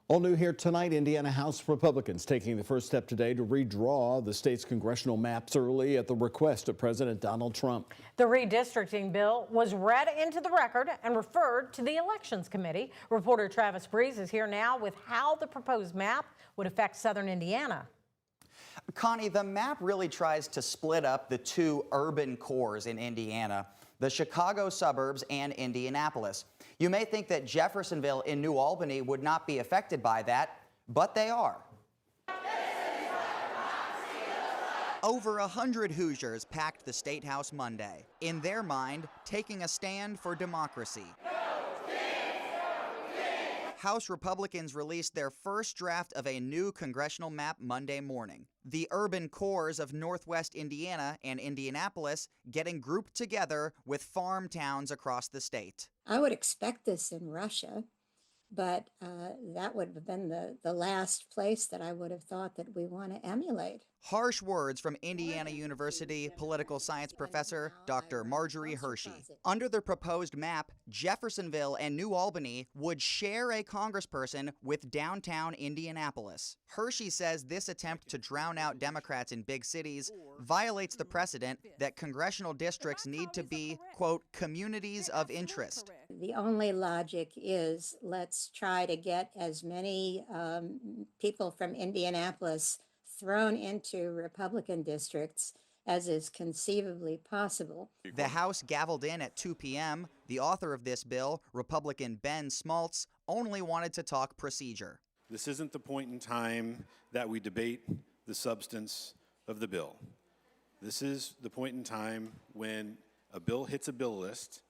All new here tonight, Indiana House Republicans taking the first step today to redraw the state's congressional maps early at the request of President Donald Trump. The redistricting bill was read into the record and referred to the Elections Committee. Reporter Travis Breeze is here now with how the proposed map would affect southern Indiana. Connie, the map really tries to split up the two urban cores in Indiana, the Chicago suburbs and Indianapolis. You may think that Jeffersonville in New Albany would not be affected by that, but they are. Over 100 Hoosiers packed the State House Monday, in their mind, taking a stand for democracy. House Republicans released their first draft of a new congressional map Monday morning. The urban cores of Northwest Indiana and Indianapolis getting grouped together with farm towns across the state. I would expect this in Russia, but that would have been the last place that I would have thought that we want to emulate. Harsh words from Indiana University political science professor Dr. Marjorie Hershey. Under the proposed map, Jeffersonville and New Albany would share a congressperson with downtown Indianapolis. Hershey says this attempt to drown out Democrats in big cities violates the precedent that congressional districts need to be, quote, communities of interest. The only logic is let's try to get as many people from Indianapolis thrown into Republican districts as is conceivably possible. The House gavelled in at 2 p.m. The author of this bill, Republican Ben Smaltz, only wanted to talk procedure. This isn't the point in time that we debate the substance of the bill. This is the point in time when a bill hits a bill list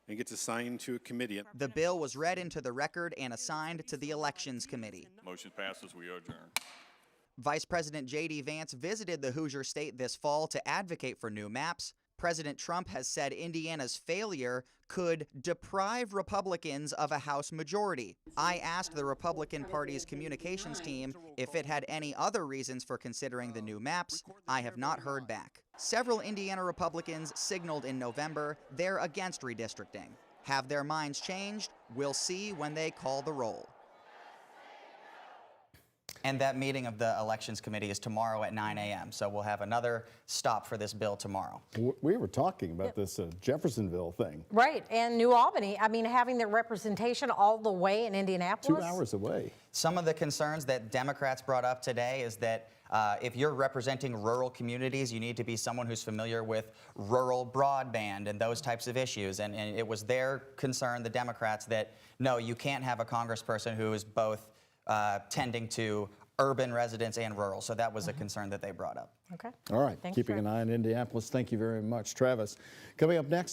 and gets assigned to a committee. The bill was read into the record and assigned to the Elections Committee. Motion passes. We adjourn. Vice President J.D. Vance visited the Hoosier state this fall to advocate for new maps. President Trump has said Indiana's failure could deprive Republicans of a House majority. I asked the Republican Party's communications team if it had any other reasons for considering the new maps. I have not heard back. Several Indiana Republicans signaled in November they're against redistricting. Have their minds changed? We'll see when they call the roll. And that meeting of the Elections Committee is tomorrow at 9 a.m., so we'll have another stop for this bill tomorrow. We were talking about this Jeffersonville thing. Right, and New Albany, I mean, having their representation all the way in Indianapolis. 2 hours away. Some of the concerns that Democrats brought up today is that if you're representing rural communities, you need to be someone who's familiar with rural broadband and those types of issues. And it was their concern, the Democrats, that no, you can't have a congressperson who is both tending to urban residents and rural. So that was a concern that they brought up. Okay. All right. Thanks, Keeping an eye on Indianapolis. Thank you very much, Travis. Coming up next.